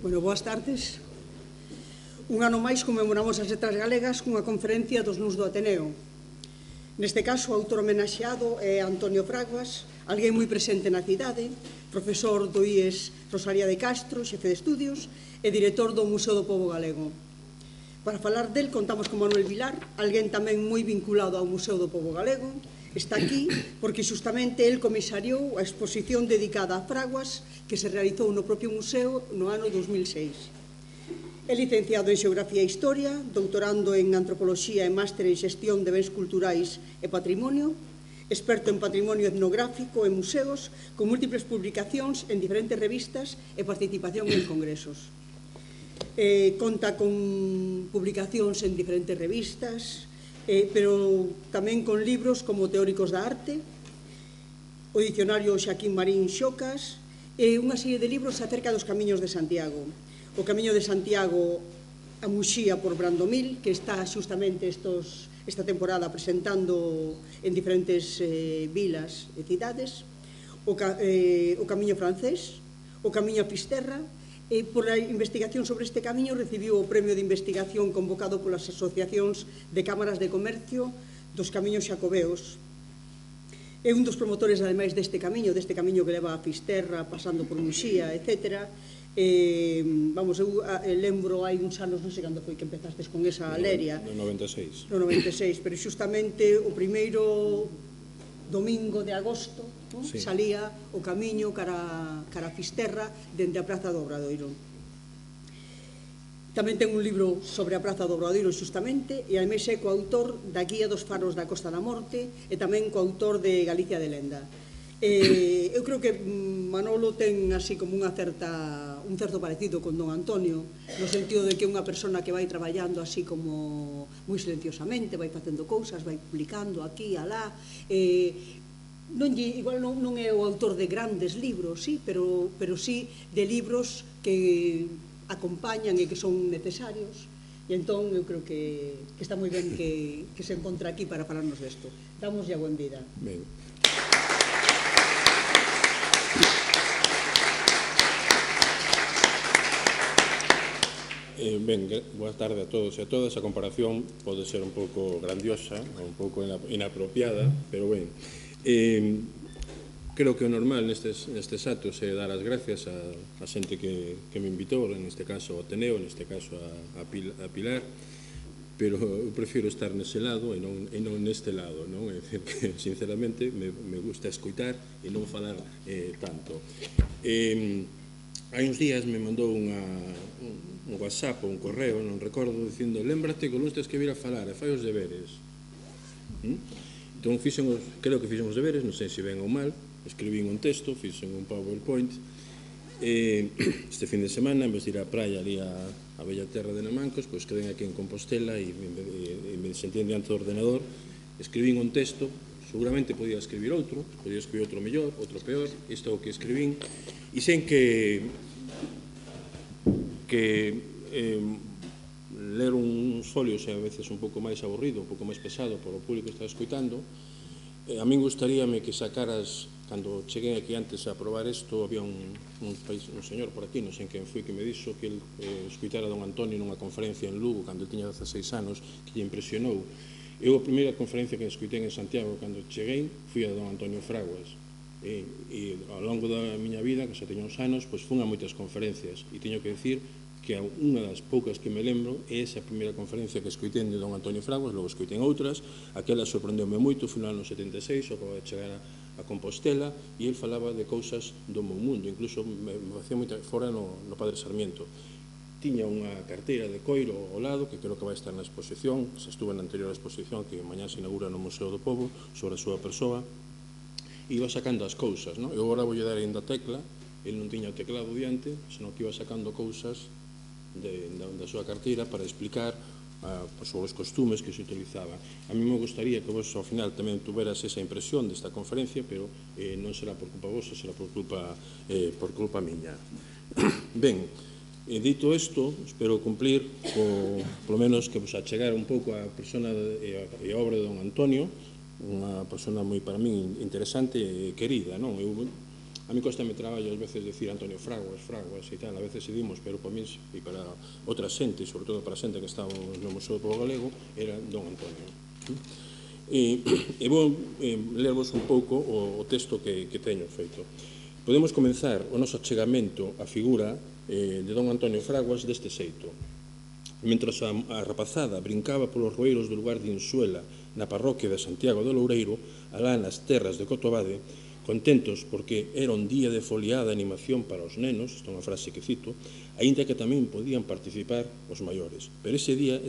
Bueno, boas tardes. Un ano máis conmemoramos as letras galegas cunha conferencia dos NUS do Ateneo. Neste caso, o autor homenaxeado é Antonio Fraguas, alguén moi presente na cidade, profesor do IES Rosalía de Castro, xefe de estudios e director do Museo do Pobo Galego. Para falar del, contamos con Manuel Vilar, alguén tamén moi vinculado ao Museo do Pobo Galego. Está aquí porque xustamente el comisariou a exposición dedicada a Fraguas que se realizou no propio museo no ano 2006. É licenciado en Xeografía e Historia, doutorando en Antropoloxía e máster en Xestión de Bens Culturais e Patrimonio, experto en patrimonio etnográfico e museos, con múltiples publicacións en diferentes revistas e participación en congresos. Conta con publicacións en diferentes revistas, pero tamén con libros como Teóricos da Arte, o dicionario Xaquín Marín Xocas e unha serie de libros acerca dos camiños de Santiago. O Camiño de Santiago a Muxía por Brandomil, que está xustamente esta temporada presentando en diferentes vilas e cidades, o Camiño francés, o Camiño a Fisterra. Por a investigación sobre este camiño recibiu o premio de investigación convocado polas asociacións de cámaras de comercio dos camiños xacobeos. É un dos promotores, ademais, deste camiño que leva a Fisterra, pasando por Muxía, etc. Vamos, eu lembro hai uns anos, non sei cando foi que empezastes con esa leria. No 96. No 96, pero xustamente o primeiro domingo de agosto salía o camiño cara a Fisterra dende a Praza do Obradoiro. Tamén ten un libro sobre a Praza do Obradoiro xustamente e ademais é coautor da Guía dos Faros da Costa da Morte e tamén coautor de Galicia de Lenda. Eu creo que Manolo ten así como un certo parecido con don Antonio, no sentido de que é unha persona que vai traballando así como moi silenciosamente, vai facendo cousas, vai publicando aquí, alá. Igual non é o autor de grandes libros, sí, pero sí de libros que acompañan e que son necesarios. E entón eu creo que está moi ben que se encontra aquí para falarnos desto. Damos ya buen vida. Ben. Ben, boa tarde a todos e a todas. A comparación pode ser un pouco grandiosa, un pouco inapropiada, pero ben, creo que o normal nestes actos é dar as gracias a xente que me invitou, neste caso ao Ateneo, neste caso a Pilar, pero eu prefiro estar nese lado e non neste lado, non? É dicir que, sinceramente, me gusta escoitar e non falar tanto. Hai uns días me mandou un WhatsApp ou un correo, non recordo, dicindo: lembrate que o lunes tens que vir a falar e fai os deberes. Entón, creo que fixen os deberes, non sei se ben ou mal, escribín un texto, fixen un PowerPoint. Este fin de semana, en vez de ir á praia ali a bella terra de Namancos, pois quedei aquí en Compostela e me sentín diante do ordenador, escribín un texto. Seguramente podía escribir outro mellor, outro peor. Isto é o que escribín, e sen que ler uns folios é a veces un pouco máis aburrido, un pouco máis pesado para o público que está escoitando. A min gustaríame que sacaras, cando cheguei aquí antes a probar isto, había un señor por aquí, non sei quen foi, que me dixo que escoitara a don Antonio nunha conferencia en Lugo cando tiña 16 anos, que lle impresionou. Eu, a primeira conferencia que escoitei en Santiago cando cheguei foi a don Antonio Fraguas, e ao longo da miña vida, que xa teño uns anos, pois fun a moitas conferencias, e teño que dicir que unha das poucas que me lembro é esa primeira conferencia que escoitei de don Antonio Fraguas. Logo escoitei outras, aquela sorprendeume moito, foi no ano 76, ao acababa de chegar a Compostela, e ele falaba de cousas do meu mundo, incluso me facía moita fora no Padre Sarmiento. Tiña unha carteira de coiro ao lado, que creo que vai estar na exposición, se estuve na anterior exposición, que mañá se inaugura no Museo do Pobo, sobre a súa persoa, e iba sacando as cousas, non? Eu agora vou dar ainda a tecla, ele non tiña o teclado diante, senón que iba sacando cousas da súa carteira para explicar sobre os costumes que se utilizaban. A mí me gustaría que vos ao final tamén tuveras esa impresión desta conferencia, pero non será por culpa vosa, será por culpa miña. Ben, dito isto, espero cumplir polo menos que vos achegar un pouco a persona e a obra de don Antonio, unha persona moi para min interesante e querida, non? Eu A mí costa me traballo ás veces decir Antonio Fraguas e tal, a veces sedimos, pero para mí e para outra xente, sobre todo para a xente que estamos no Museo do Pobo Galego, era Don Antonio. E vou lervos un pouco o texto que teño feito. Podemos comenzar o noso achegamento á figura de Don Antonio Fraguas deste xeito. Mentras a rapazada brincaba polos roeiros do lugar de Insuela, na parroquia de Santiago do Loureiro, alá nas terras de Cotobade, contentos porque era un día de foliada animación para os nenos, esta é unha frase que cito, aínda que tamén podían participar os maiores. Pero ese día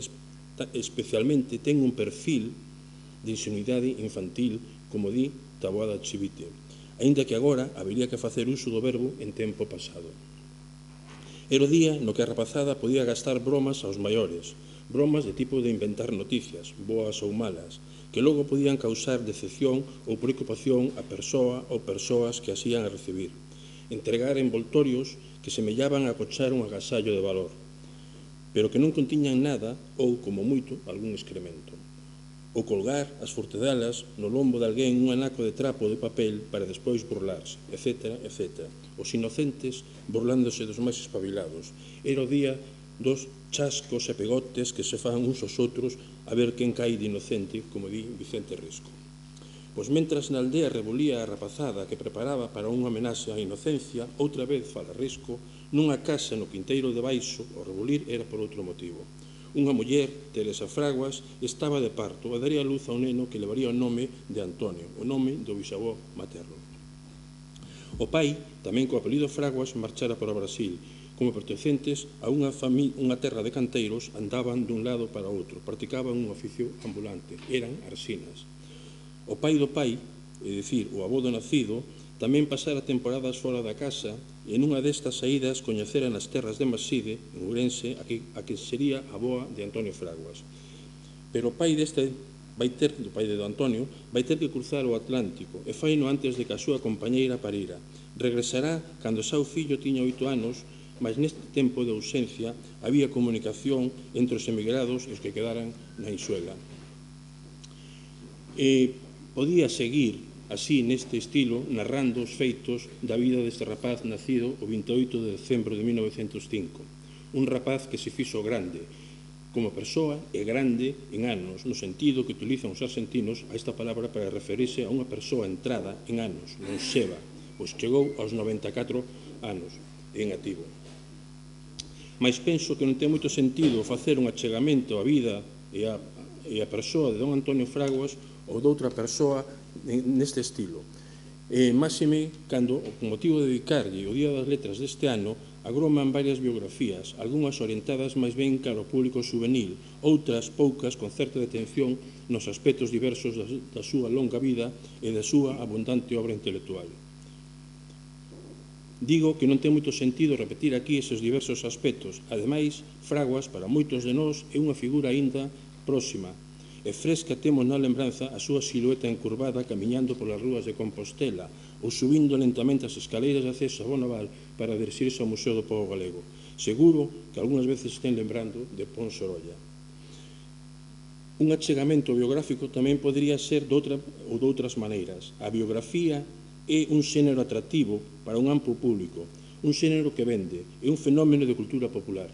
especialmente ten un perfil de ingenuidade infantil, como di Taboada Chivite, aínda que agora habería que facer uso do verbo en tempo pasado. Era o día no que a rapazada podía gastar bromas aos maiores, bromas de tipo de inventar noticias, boas ou malas, que logo podían causar decepción ou preocupación a persoa ou persoas que as ian a recibir, entregar envoltorios que semellaban a acochar un agasallo de valor, pero que non contiñan nada ou, como moito, algún excremento, ou colgar as fortedalas no lombo de alguén un anaco de trapo de papel para despois burlarse, etc., etc. Os inocentes burlándose dos máis espabilados. Era o día dos chascos e pegotes que se fan uns aos outros a ver quen cai de inocente, como di Vicente Risco. Pois mentras na aldea rebolía a rapazada que preparaba para unha homenaxe á inocencia, outra vez fala Risco, nunha casa no quinteiro de baixo, o rebolir era por outro motivo. Unha muller, Teresa Fraguas, estaba de parto e daría luz a un neno que levaría o nome de Antonio, o nome do bisavó materno. O pai, tamén co apelido Fraguas, marchara para o Brasil. Como pertencentes a unha terra de canteiros, andaban dun lado para outro, practicaban un oficio ambulante, eran arsinas. O pai do pai, é dicir, o avó do nacido, tamén pasara temporadas fora da casa e nunha destas saídas coñecera nas terras de Maside, en Ourense, a que sería a boa de Antonio Fraguas. Pero o pai do pai de Don Antonio, vai ter que cruzar o Atlántico e faino antes de que a súa compañeira parira. Regresará cando xa o fillo tiña 8 anos, mas neste tempo de ausencia había comunicación entre os emigrados e os que quedaran na Insuela. E podía seguir así, neste estilo, narrando os feitos da vida deste rapaz nacido o 28 de decembro de 1905. Un rapaz que se fixo grande, como persoa, e grande en anos, no sentido que utilizan os argentinos a esta palabra para referirse a unha persoa entrada en anos, longeva, pois chegou aos 94 anos en activo. Mas penso que non ten moito sentido facer un achegamento á vida e a persoa de Don Antonio Fraguas ou de outra persoa neste estilo. Máxime, cando, con motivo de dedicarlle o Día das Letras deste ano, agroman varias biografías, algunhas orientadas máis ben cara ao público juvenil, outras poucas con certa detención nos aspectos diversos da súa longa vida e da súa abundante obra intelectual. Digo que non ten moito sentido repetir aquí eses diversos aspectos. Ademais, Fraguas, para moitos de nós, é unha figura aínda próxima, e fresca temos na lembranza a súa silueta encurvada camiñando polas rúas de Compostela ou subindo lentamente as escaleiras de acceso a Bonaval para dirixirse ao Museo do Pobo Galego. Seguro que algunhas veces estén lembrando de Pons Sorolla. Un achegamento biográfico tamén podría ser de outras maneiras. A biografía é un xénero atractivo para un amplo público, un xénero que vende, é un fenómeno de cultura popular.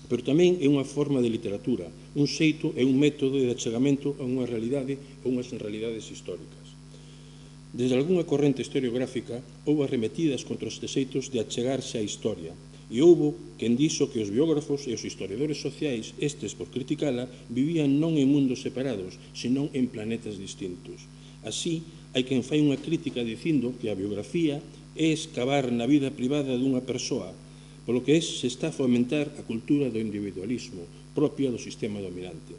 Pero tamén é unha forma de literatura, un xeito e un método de achegamento a unha realidade ou unhas realidades históricas. Desde algunha corrente historiográfica houve arremetidas contra estes xeitos de achegarse á historia, e houve quen dixo que os biógrafos e os historiadores sociais, estes por criticala, vivían non en mundos separados, senón en planetas distintos. Así, hai quen fai unha crítica dicindo que a biografía é escavar na vida privada dunha persoa, polo que se está a fomentar a cultura do individualismo propia do sistema dominante.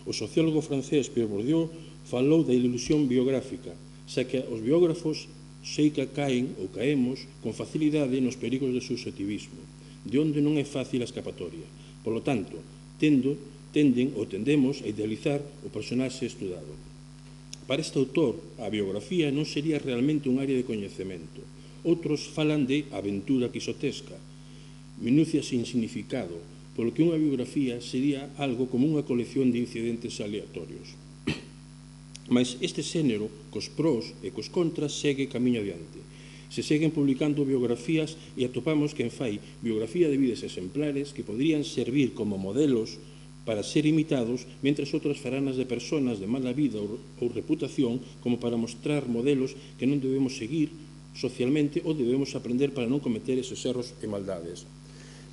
O sociólogo francés Pierre Bourdieu falou da ilusión biográfica, xa que os biógrafos sei que caen ou caemos con facilidade nos perigos do subjetivismo, de onde non é fácil a escapatoria. Polo tanto, tendemos a idealizar o personaxe estudado. Para este autor, a biografía non sería realmente un área de coñecemento. Outros falan de aventura quixotesca, minucia sin significado, polo que unha biografía sería algo como unha colección de incidentes aleatorios. Mas este xénero, cos prós e cos contras, segue camiño adiante. Se seguen publicando biografías e atopamos quen fai biografía de vidas exemplares que poderían servir como modelos para ser imitados, mentras outras faranas de personas de mala vida ou reputación como para mostrar modelos que non debemos seguir socialmente ou debemos aprender para non cometer eses erros e maldades.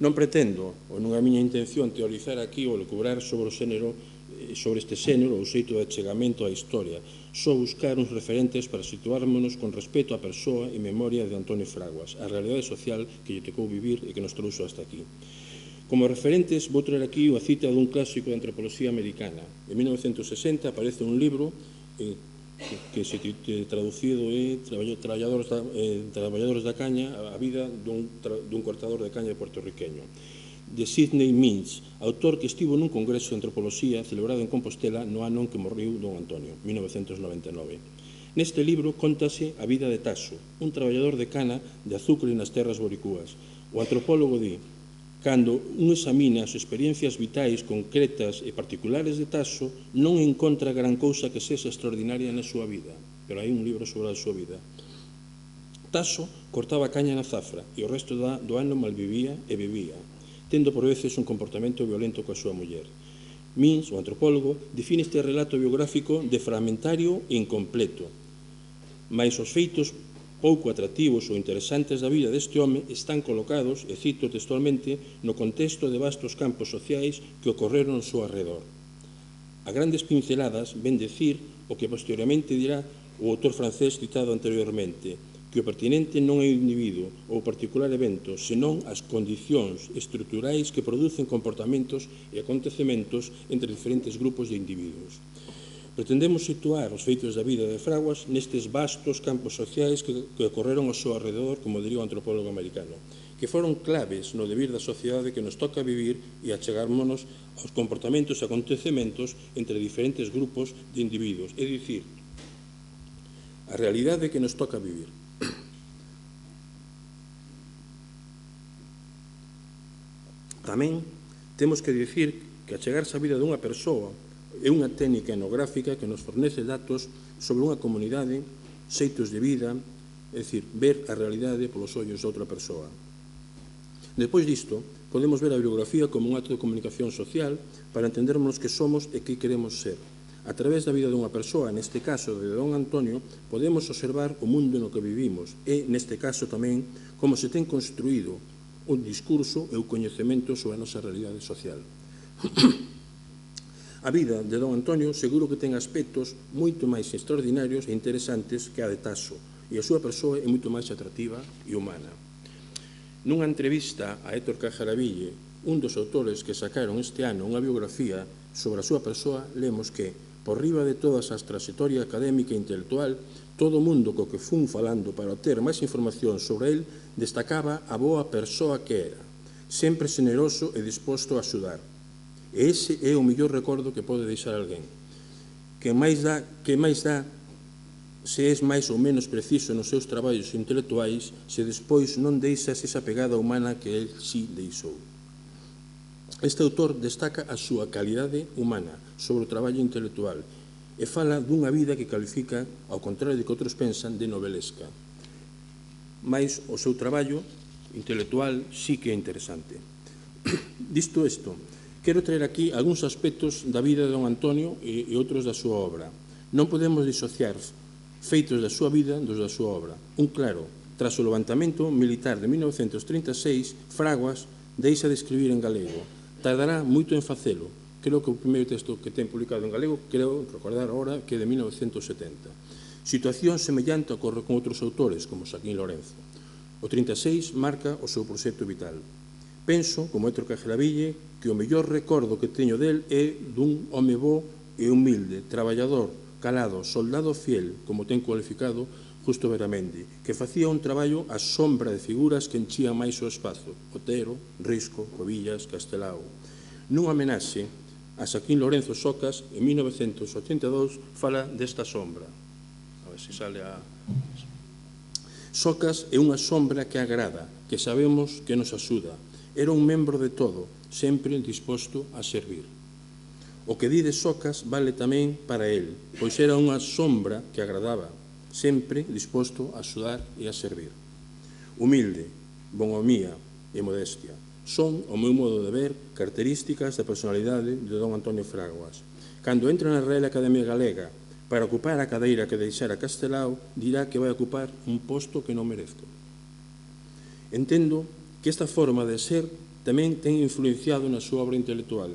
Non pretendo, ou non é a miña intención, teorizar aquí ou lecubrar sobre este xénero ou xeito de achegamento á historia, só buscar uns referentes para situármonos con respeto á persoa e memoria de Antonio Fraguas, a realidade social que lle tocou vivir e que nos trouxo hasta aquí. Como referentes, vou traer aquí unha cita dun clásico de antropoloxía americana. En 1960 aparece un libro que se traducido é Traballadores da Caña, a vida dun cortador de caña puertorriqueño, de Sidney Mintz, autor que estivo nun congreso de antropoloxía celebrado en Compostela no ano en que morreu don Antonio, 1999. Neste libro contase a vida de Taso, un traballador de cana de azucre nas terras boricúas. O antropólogo di: cando un examina as experiencias vitais concretas e particulares de Taso, non encontra gran cousa que sexa extraordinaria na súa vida, pero hai un libro sobre a súa vida. Taso cortaba caña na zafra e o resto do ano malvivía e bebía, tendo por veces un comportamento violento coa súa muller. Mintz, o antropólogo, define este relato biográfico de fragmentario e incompleto, mais os feitos pouco atractivos ou interesantes da vida deste home están colocados, e cito textualmente, no contexto de vastos campos sociais que ocorreron ao seu arredor. A grandes pinceladas ven decir o que posteriormente dirá o autor francés citado anteriormente, que o pertinente non é o individuo ou o particular evento, senón as condicións estruturais que producen comportamentos e acontecementos entre diferentes grupos de individuos. Pretendemos situar os feitos da vida de Fraguas nestes vastos campos sociais que ocorreron ao seu arredor, como diría o antropólogo americano, que foron claves no devir da sociedade que nos toca vivir e achegármonos aos comportamentos e acontecementos entre diferentes grupos de individuos, é dicir, a realidade que nos toca vivir. Tamén temos que dicir que achegarse a vida dunha persoa é unha técnica etnográfica que nos fornece datos sobre unha comunidade, xeitos de vida, é dicir, ver a realidade polos ollos de outra persoa. Despois disto, podemos ver a bibliografía como un acto de comunicación social para entendermos que somos e que queremos ser. A través da vida dunha persoa, neste caso de don Antonio, podemos observar o mundo no que vivimos e, neste caso tamén, como se ten construído un discurso e o coñecemento sobre a nosa realidade social. A vida de don Antonio seguro que ten aspectos moito máis extraordinarios e interesantes que a de Taso, e a súa persoa é moito máis atractiva e humana. Nunha entrevista a Héctor Cajaraville, un dos autores que sacaron este ano unha biografía sobre a súa persoa, lemos que, por riba de todas as trayectoria académica e intelectual, todo o mundo co que fun falando para obter máis información sobre el destacaba a boa persoa que era, sempre xeneroso e disposto a axudar. E ese é o mellor recordo que pode deixar alguén. Que máis dá se és máis ou menos preciso nos seus traballos intelectuais, se despois non deixas esa pegada humana que el sí deixou. Este autor destaca a súa calidade humana sobre o traballo intelectual e fala dunha vida que califica, ao contrario de que outros pensan, de novelesca. Mais o seu traballo intelectual sí que é interesante. Disto isto, quero traer aquí algúns aspectos da vida de don Antonio e outros da súa obra. Non podemos disociar feitos da súa vida dos da súa obra. Un claro, tras o levantamento militar de 1936, Fraguas deixa de escribir en galego. Tardará moito en facelo. Creo que o primeiro texto que ten publicado en galego, creo recordar agora, que é de 1970. Situación semellante ocorre con outros autores, como Xaquín Lorenzo. O 36 marca o seu proxecto vital. Penso, como Héctor Cajaraville, que o mellor recordo que teño del é dun home bo e humilde, traballador, calado, soldado fiel, como ten cualificado Justo Beramendi, que facía un traballo á sombra de figuras que enchían máis o espazo, Otero, Risco, Covillas, Castelao. Nunha homenaxe a Xaquín Lorenzo Socas, en 1982, fala desta sombra. A ver se sale a... Socas é unha sombra que agrada, que sabemos que nos axuda. Era un membro de todo, sempre disposto a servir. O que di de Socas vale tamén para el, pois era unha sombra que agradaba, sempre disposto a axudar e a servir. Humilde, bonhomía e modestia son, ao meu modo de ver, características da personalidade de don Antonio Fraguas. Cando entra na Real Academia Galega para ocupar a cadeira que deixara Castelao, dirá que vai ocupar un posto que non merezco. Entendo que esta forma de ser tamén ten influenciado na súa obra intelectual,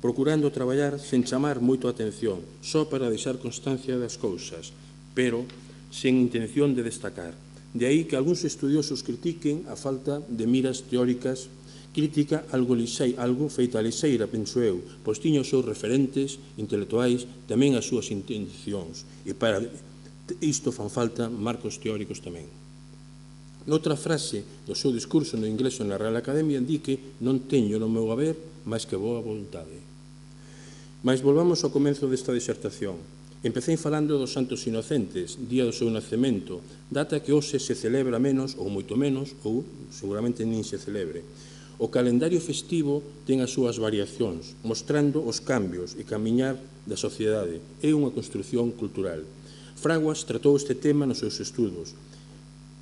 procurando traballar sen chamar moito a atención, só para deixar constancia das cousas, pero sen intención de destacar. De aí que algúns estudiosos critiquen a falta de miras teóricas, crítica algo feita lixeira, penso eu, pois tiña os seus referentes intelectuais, tamén as súas intencións, e para isto fan falta marcos teóricos tamén. Noutra frase do seu discurso no ingreso na Real Academia di que non teño no meu haber máis que boa voluntade. Mas volvamos ao comezo desta disertación. Empecei falando dos Santos Inocentes, día do seu nacemento, data que hoxe se celebra menos ou moito menos, ou seguramente nin se celebre. O calendario festivo ten as súas variacións, mostrando os cambios e camiñar da sociedade. É unha construción cultural. Fraguas tratou este tema nos seus estudos.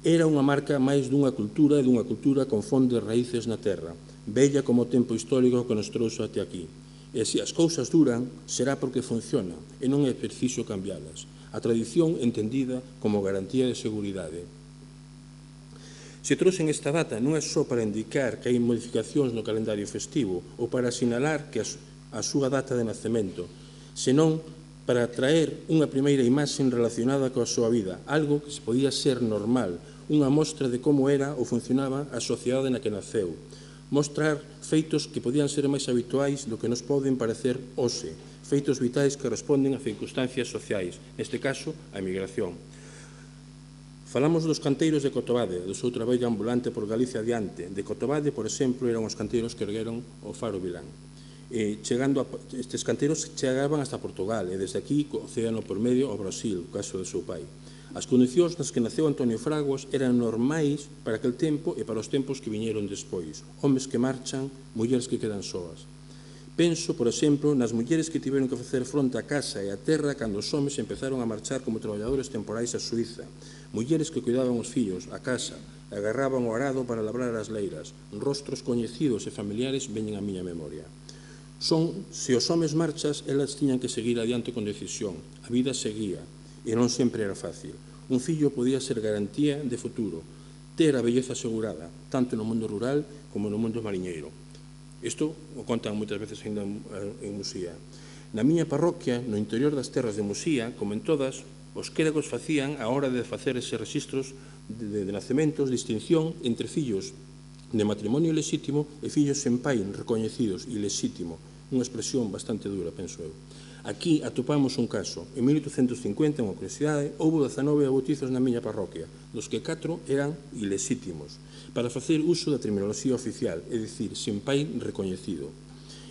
Era unha marca máis dunha cultura e dunha cultura con fondes raíces na terra, bella como o tempo histórico que nos trouxo até aquí. E se as cousas duran, será porque funcionan e non é preciso cambialas. A tradición entendida como garantía de seguridade. Se trouxen esta data non é só para indicar que hai modificacións no calendario festivo ou para sinalar que a súa data de nacemento, senón para traer unha primeira imaxe relacionada coa súa vida, algo que podía ser normal, unha mostra de como era ou funcionaba a sociedade na que naceu, mostrar feitos que podían ser máis habituais do que nos poden parecer hoxe, feitos vitais que responden a circunstancias sociais, neste caso, a emigración. Falamos dos canteiros de Cotobade, do seu traballo ambulante por Galicia adiante. De Cotobade, por exemplo, eran os canteiros que ergueron o Faro Vilán. Estes canteiros chegaban hasta Portugal e desde aquí, o océano por medio, ao Brasil, o caso do seu pai. As condicións nas que naceu Antonio Fraguas eran normais para aquel tempo e para os tempos que viñeron despois. Homes que marchan, mulleres que quedan soas. Penso, por exemplo, nas mulleres que tiveron que facer fronte á casa e á terra cando os homes empezaron a marchar como traballadores temporais a Suíza. Mulleres que cuidaban os fillos, a casa, agarraban o arado para labrar as leiras. Rostros coñecidos e familiares veñen á miña memoria. Se os homes marchas, elas tiñan que seguir adiante con decisión. A vida seguía, e non sempre era fácil. Un fillo podía ser garantía de futuro, ter a belleza asegurada, tanto no mundo rural como no mundo mariñeiro. Isto o contan moitas veces ainda en Musía. Na miña parroquia, no interior das terras de Musía, como en todas, os clérigos facían, a hora de facer eses registros de nacementos, distinción entre fillos de matrimonio lexítimo e fillos sen pai recoñecidos, ilexítimo, unha expresión bastante dura, penso eu. Aquí atopamos un caso. En 1850, en unha curiosidade, houbo 19 bautizos na miña parroquia, dos que 4 eran ilexítimos, para facer uso da terminoloxía oficial, é dicir, sen pai recoñecido.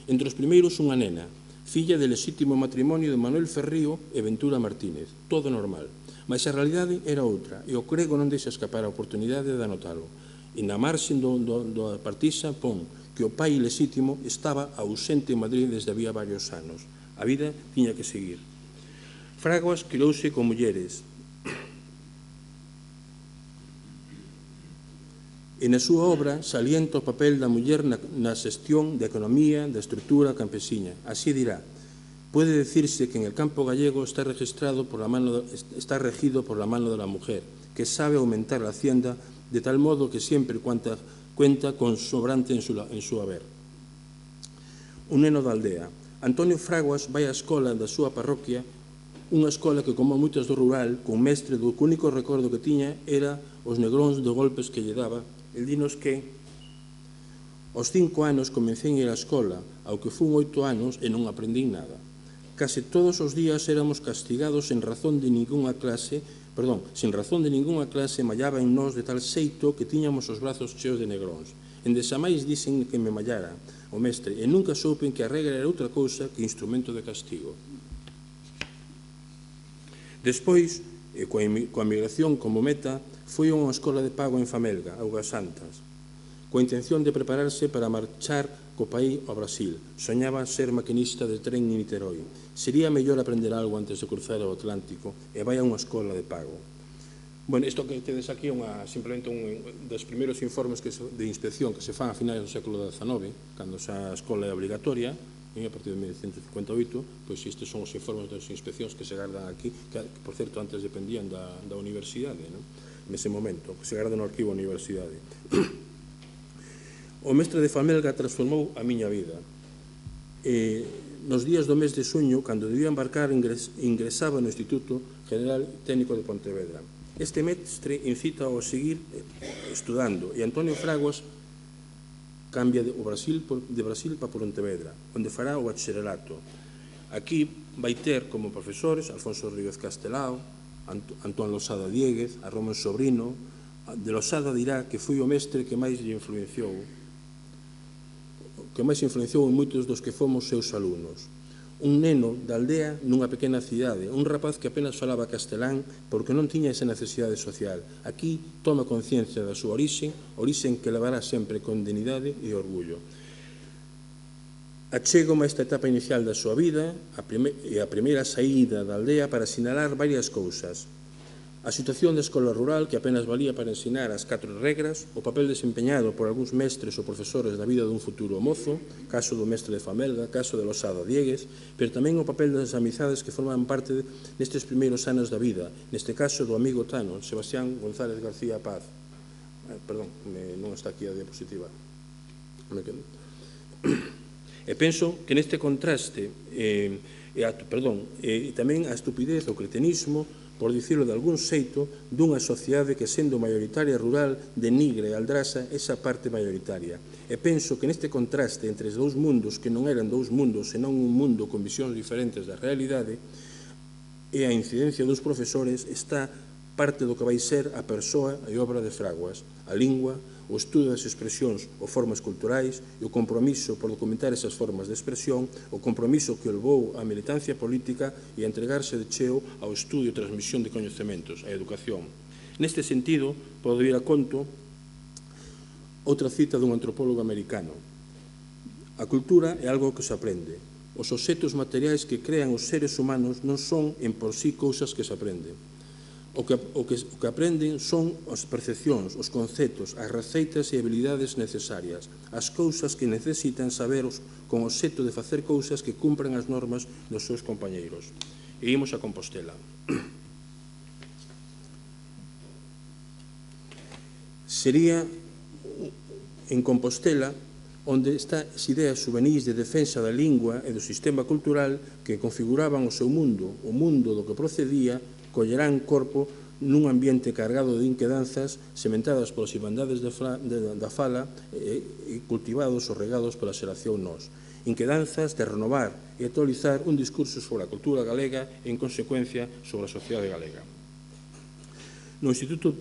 Entre os primeiros, unha nena, filla de lexítimo matrimonio de Manuel Ferrío e Ventura Martínez, todo normal. Mas a realidade era outra, e o crego non deixa escapar a oportunidade de anotalo. E na marxen da partisa pon que o pai lexítimo estaba ausente en Madrid desde había varios anos. A vida tiña que seguir. Fraguas criouse con mulleres, e na súa obra salienta o papel da muller na xestión da economía, da estrutura campesiña. Así dirá, puede decirse que en el campo gallego está regido por la mano de la mujer, que sabe aumentar la hacienda de tal modo que siempre cuenta con sobrante en su haber. Un neno da aldea. Antonio Fraguas vai á escola da súa parroquia, unha escola que, como moitas do rural, con mestre do único recordo que tiña era os negróns de golpes que lle daba. El dinos que aos 5 anos comecei a ir á escola, ao que fun 8 anos e non aprendín nada. Case todos os días éramos castigados sen razón de ningunha clase, mallaba en nós de tal xeito que tiñamos os brazos cheos de negróns. Endexamais dixen que me mallara o mestre e nunca soupen que a regra era outra cousa que instrumento de castigo. Despois, coa migración como meta, foi a unha escola de pago en Famelga, Augas Santas, coa intención de prepararse para marchar co pai ao Brasil. Soñaba ser maquinista de tren en Niterói. Sería mellor aprender algo antes de cruzar o Atlántico e vai a unha escola de pago. Bueno, isto que tedes aquí é simplemente un dos primeiros informes de inspección que se fan a finais do século XIX, cando a escola é obligatoria, a partir de 1158, pois estes son os informes das inspeccións que se gardan aquí, que, por certo, antes dependían da universidade, nese momento, que se gardan no arquivo da universidade. O mestre de Famelga transformou a miña vida. Nos días do mes de xuño, cando debía embarcar, ingresaba no Instituto General Técnico de Pontevedra. Este mestre incita a seguir estudando e Antonio Fraguas cambia de Brasil para Pontevedra, onde fará o bacharelato. Aquí vai ter como profesores Alfonso Ríguez Castelao, Antón Losada Dieguez, a Román Sobrino. De Losada dirá que foi o mestre que máis lle influenciou, en moitos dos que fomos seus alumnos. Un neno da aldea nunha pequena cidade, un rapaz que apenas falaba castelán porque non tiña esa necesidade social. Aquí toma conciencia da súa orixe que levará sempre con dignidade e orgullo. Achégome a esta etapa inicial da súa vida e a primeira saída da aldea para sinalar varias cousas. A situación da escola rural, que apenas valía para ensinar as 4 regras, o papel desempeñado por algúns mestres ou profesores da vida dun futuro mozo, caso do mestre de Famelga, caso de Losada Dieguez, pero tamén o papel das amizades que forman parte nestes primeiros anos da vida, neste caso do amigo Tano, Sebastián González García Paz. Perdón, non está aquí a diapositiva. E penso que neste contraste, tamén a estupidez, o cretenismo, por dicirlo de algún xeito, dunha sociedade que, sendo mayoritaria rural, denigre e aldrasa esa parte mayoritaria. E penso que neste contraste entre os dous mundos, que non eran dous mundos, senón un mundo con visións diferentes da realidade, e a incidencia dos profesores está parte do que vai ser a persoa e obra de Fraguas, a lingua, o estudo das expresións ou formas culturais e o compromiso por documentar esas formas de expresión, o compromiso que o levou á militancia política e a entregarse de cheo ao estudio e transmisión de coñecementos, a educación. Neste sentido, pode vir a conto outra cita dun antropólogo americano. A cultura é algo que se aprende. Os obxectos materiais que crean os seres humanos non son en por sí cousas que se aprenden. O que aprenden son as percepcións, os conceptos, as receitas e habilidades necesarias, as cousas que necesitan saber con o obxecto de facer cousas que cumpran as normas dos seus compañeiros. E imos a Compostela. Sería en Compostela onde estas ideas juvenis de defensa da lingua e do sistema cultural que configuraban o seu mundo, o mundo do que procedía, collerán corpo nun ambiente cargado de inquedanzas sementadas polas irmandades da fala e cultivados ou regados pola xeración nós. Inquedanzas de renovar e actualizar un discurso sobre a cultura galega e, en consecuencia, sobre a sociedade galega. No Instituto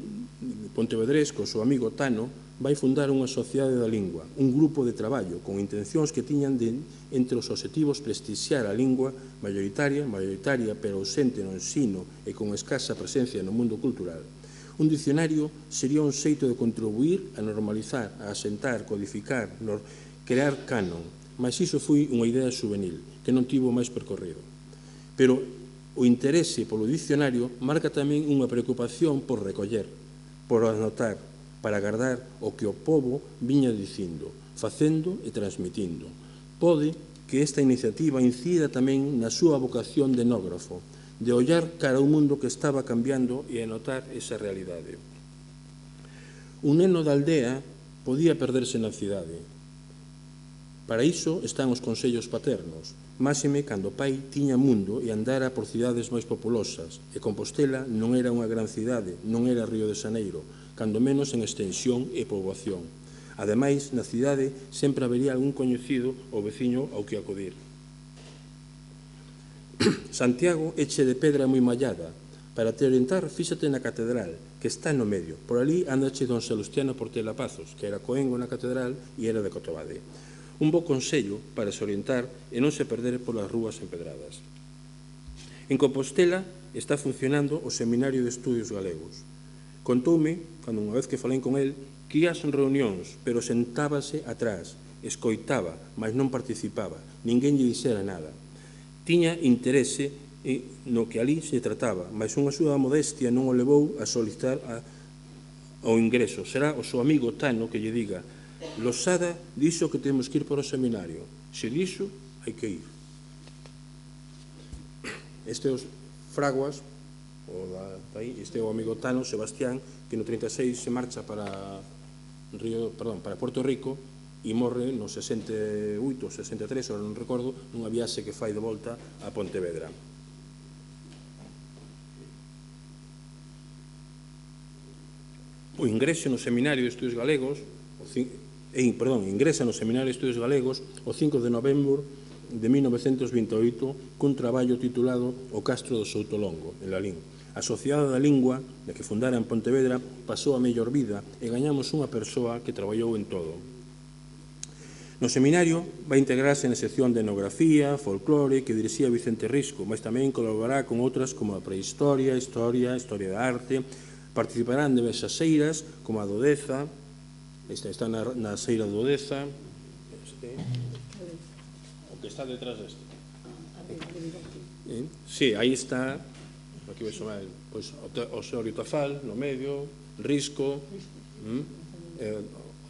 Pontevedrés, con o seu amigo Tano, vai fundar unha sociedade da lingua, un grupo de traballo con intencións que tiñan entre os obxectivos prestixiar a lingua mayoritaria pero ausente no ensino e con escasa presencia no mundo cultural. Un dicionario sería un xeito de contribuir a normalizar, a asentar, codificar, crear canon, mas iso foi unha idea juvenil que non tivo máis percorrido. Pero o interese polo dicionario marca tamén unha preocupación por recoller, por anotar, para agardar o que o pobo viña dicindo, facendo e transmitindo. Pode que esta iniciativa incida tamén na súa vocación de etnógrafo, de ollar cara a un mundo que estaba cambiando e anotar esa realidade. Un neno da aldea podía perderse na cidade. Para iso están os consellos paternos, máxime cando o pai tiña mundo e andara por cidades máis populosas, e Compostela non era unha gran cidade, non era Río de Xaneiro, cando menos en extensión e poboación. Ademais, na cidade sempre habería algún coñecido ou veciño ao que acudir. Santiago eche de pedra moi mallada. Para te orientar, fíxate na catedral, que está no medio. Por ali andache don Salustiano Portela Pazos, que era coengo na catedral e era de Cotobade. Un bo consello para se orientar e non se perder polas rúas empedradas. En Compostela está funcionando o Seminario de Estudios Galegos. Contoume, cando unha vez que falei con el, que ías en reunións, pero sentábase atrás, escoitaba, mas non participaba, ninguén lle dixera nada. Tiña interese no que ali se trataba, mas unha súa modestia non o levou a solicitar o ingreso. Será o seu amigo Tano que lle diga: Losada dixo que temos que ir para o seminario, se dixo, hai que ir. Este é os Fraguas, este é o amigo Tano, Sebastián, que no 36 se marcha para Puerto Rico e morre no 68 ou 63, agora non recordo, nunha viaxe que fai de volta a Pontevedra. O ingreso no Seminario de Estudios Galegos, ingresa no Seminario de Estudios Galegos o 5 de novembro de 1928 cun traballo titulado O Castro do Soutolongo, en Lalín. A Sociedade da Lingua, de que fundara en Pontevedra, pasou a mellor vida e gañamos unha persoa que traballou en todo. No seminario vai integrarse na sección de etnografía, folclore, que dirixía Vicente Risco, mas tamén colaborará con outras como a prehistoria, historia da arte. Participarán de diversas seiras, como a do Deza, está na seira do Deza, o que está detrás deste. Sí, aí está, aquí vai somar, Osorio Tafal, no medio, Risco,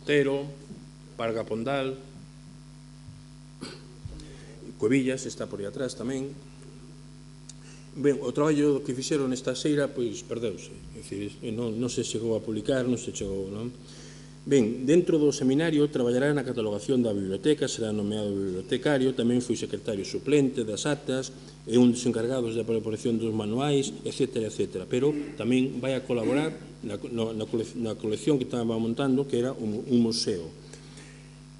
Otero, Parga Pondal, Cuevillas está por aí atrás tamén. Ben, o traballo que fixeron nesta xeira, pois, perdeuse. É dicir, non se chegou a publicar, non se chegou, non? Ben, dentro do seminario traballará na catalogación da biblioteca, será nomeado bibliotecario, tamén foi secretario suplente das actas, é un dos encargados da preparación dos manuais, etc., etc. Pero tamén vai a colaborar na colección que estaba montando, que era un museo.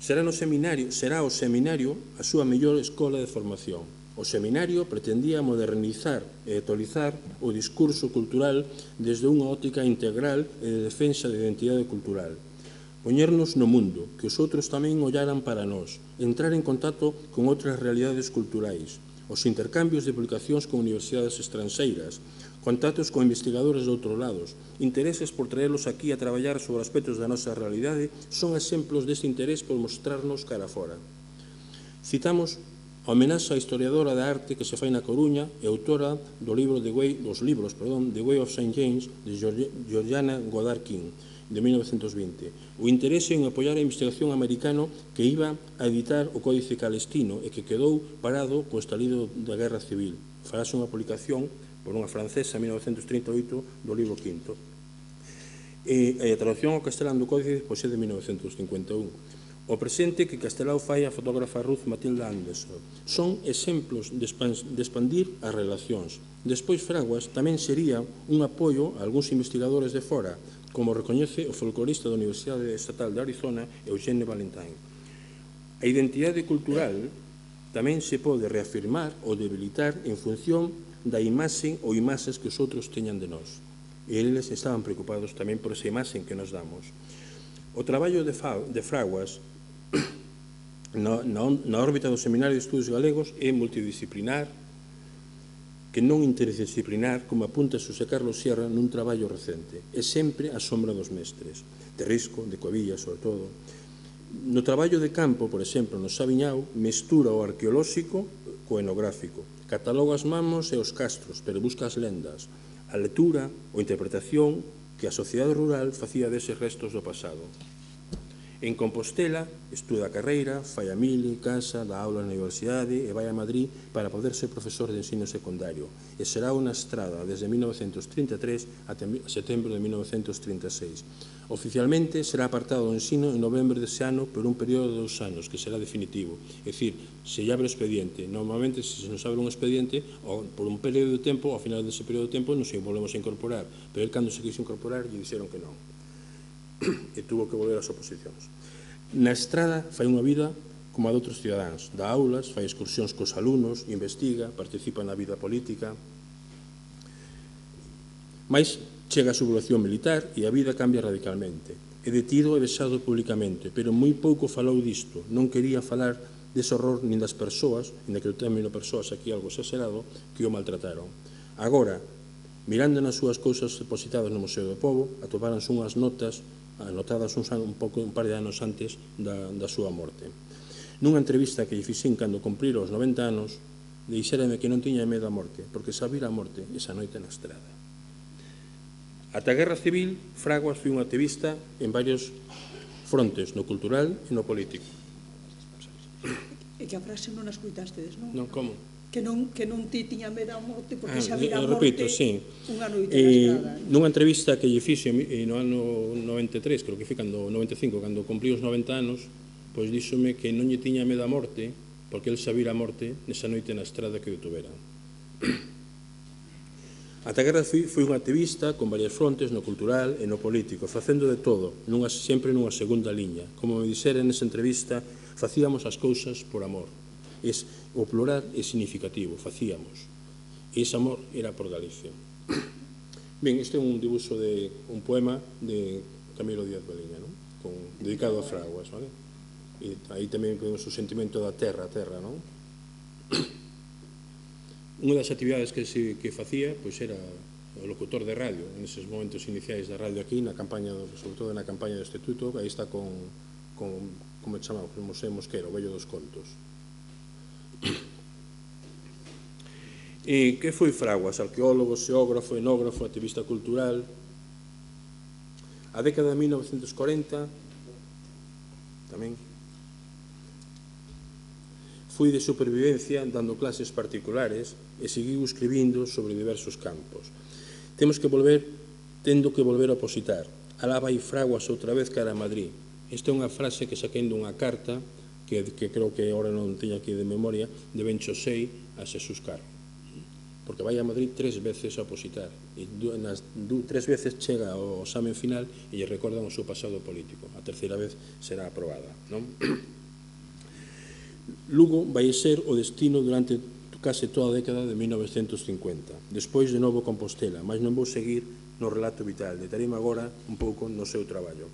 Será o seminario a súa mellor escola de formación. O seminario pretendía modernizar e actualizar o discurso cultural desde unha óptica integral e de defensa da identidade cultural. Poñernos no mundo, que os outros tamén ollaran para nós, entrar en contacto con outras realidades culturais, os intercambios de publicacións con universidades estranxeiras, contactos con investigadores de outros lados, intereses por traerlos aquí a traballar sobre aspectos da nosa realidade, son exemplos deste interés por mostrarnos cara fora. Citamos a homenaxe á historiadora da arte que se fai na Coruña e autora dos libros The Way of St. James, de Georgiana Goddard King, de 1920. O interese en apoiar a investigación americano que iba a editar o Códice Calestino e que quedou parado co estalido da Guerra Civil. Farase unha publicación por unha francesa en 1938 do libro quinto. E a traducción ao castelán do Códice pois é de 1951. O presente que Castelao fai a fotógrafa Ruth Matilda Anderson son exemplos de expandir as relacións. Despois Fraguas tamén sería un apoio a algúns investigadores de fora, como recoñece o folclorista da Universidade Estatal de Arizona, Eugene Valentine. A identidade cultural tamén se pode reafirmar ou debilitar en función da imaxe ou imaxes que os outros teñan de nós. E eles estaban preocupados tamén por esa imaxe que nos damos. O traballo de Fraguas na órbita do Seminario de Estudios Galegos é multidisciplinar, que non interdisciplinar, como apunta Xosé Carlos Sierra nun traballo recente. É sempre a sombra dos mestres, de Risco, de Cuevillas, sobre todo. No traballo de campo, por exemplo, no Sabiñao, mestura o arqueolóxico co etnográfico, cataloga as mamos e os castros, pero busca as lendas, a lectura ou interpretación que a sociedade rural facía deses restos do pasado. En Compostela, estuda a carreira, fai a mili, casa, dá aula na universidade e vai a Madrid para poder ser profesor de ensino secundario. E será unha estrada desde 1933 a setembro de 1936. Oficialmente será apartado do ensino en novembro dese ano por un período de 2 anos, que será definitivo. É dicir, se lle abre o expediente. Normalmente, se nos abre un expediente, por un período de tempo, ao final dese período de tempo, nos volvemos a incorporar. Pero cando se quiso incorporar, lle dixeron que non. E tuvo que volver ás oposicións. Na estrada fai unha vida como a de outros cidadáns. Dá aulas, fai excursións cos alumnos, investiga, participa na vida política. Mais chega a sublevación militar e a vida cambia radicalmente. É detido e vexado públicamente, pero moi pouco falou disto. Non quería falar dese horror nin das persoas, en que o término persoas aquí algo exagerado, que o maltrataron. Agora, mirando nas súas cousas depositadas no Museo do Pobo, atopáronse unhas notas anotadas un par de anos antes da súa morte. Nunha entrevista que lle fixen cando cumpriron os 90 anos, dixérame que non tiña medo a morte, porque sabira a morte esa noite na estrada. Ata a Guerra Civil, Fraguas foi un activista en varios frontes, no cultural e no político. E que a frase non a escuitastedes, non? Non, como? Que non ti tiña medo a morte porque sabira a morte repito, sí. unha noite na estrada. Nunha entrevista que lle fixo no ano 93, creo que foi cando 95, cando cumplí os 90 anos, pois díxome que non lle tiña medo a morte porque el sabira a morte nesa noite na estrada que o tuveran. Ata a Guerra foi un activista con varias frontes no cultural e no político, facendo de todo, sempre nunha segunda liña. Como me dixera nesa entrevista, facíamos as cousas por amor. O plural é significativo, facíamos. E ese amor era por Galicia. Ben, este é un dibuixo de un poema de Camilo Díaz Baliña, dedicado a Fraguas, vale? E aí tamén podemos o sentimento da terra, non? Unha das actividades que facía pois era o locutor de radio en esos momentos iniciais da radio aquí, na campaña, sobre todo na campaña do Instituto. Aí está con como chamamos, José Mosquera, o vello dos contos. E que foi Fraguas? Arqueólogo, xeógrafo, etnógrafo, activista cultural. A década de 1940 tamén foi de supervivencia dando clases particulares e seguiu escribindo sobre diversos campos. Tendo que volver a opositar. Alá vai Fraguas outra vez cara a Madrid. Esta é unha frase que saquei dunha carta que creo que agora non teño aquí de memoria, de Benchosei a Xesús Carro. Porque vai a Madrid 3 veces a opositar. E 3 veces chega ao examen final e lle recordan o seu pasado político. A terceira vez será aprobada, non? Lugo vai ser o destino durante case toda a década de 1950. Despois de novo Compostela, mas non vou seguir no relato vital. Detareme agora un pouco no seu traballo.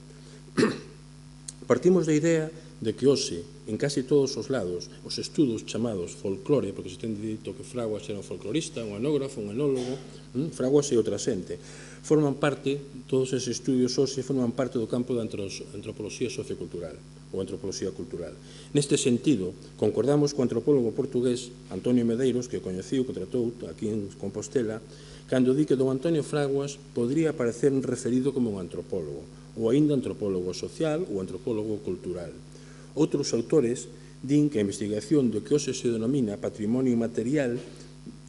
Partimos da idea de que hoxe, en case todos os lados, os estudos chamados folclore, porque se ten dito que Fraguas era un folclorista, un etnógrafo, un enólogo, Fraguas e outra xente, forman parte, todos eses estudios hoxe forman parte do campo da antropoloxía sociocultural ou antropoloxía cultural. Neste sentido, concordamos co antropólogo portugués Antonio Medeiros, que o coñeciu, que tratou aquí en Compostela, cando di que don Antonio Fraguas podría aparecer referido como un antropólogo, ou aínda antropólogo social ou antropólogo cultural. Outros autores din que a investigación do que hoxe se denomina patrimonio inmaterial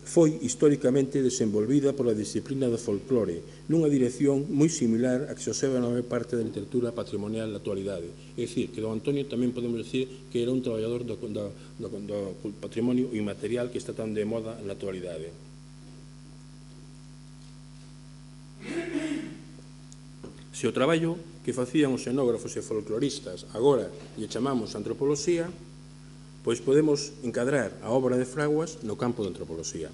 foi históricamente desenvolvida pola disciplina do folclore nunha dirección moi similar a que se observa na maior parte da literatura patrimonial na actualidade. É dicir, que don Antonio tamén podemos dicir que era un traballador do patrimonio inmaterial que está tan de moda na actualidade. Se o traballo que facían os etnógrafos e folcloristas agora lle chamamos antropoloxía, pois podemos encadrar a obra de Fraguas no campo da antropoloxía.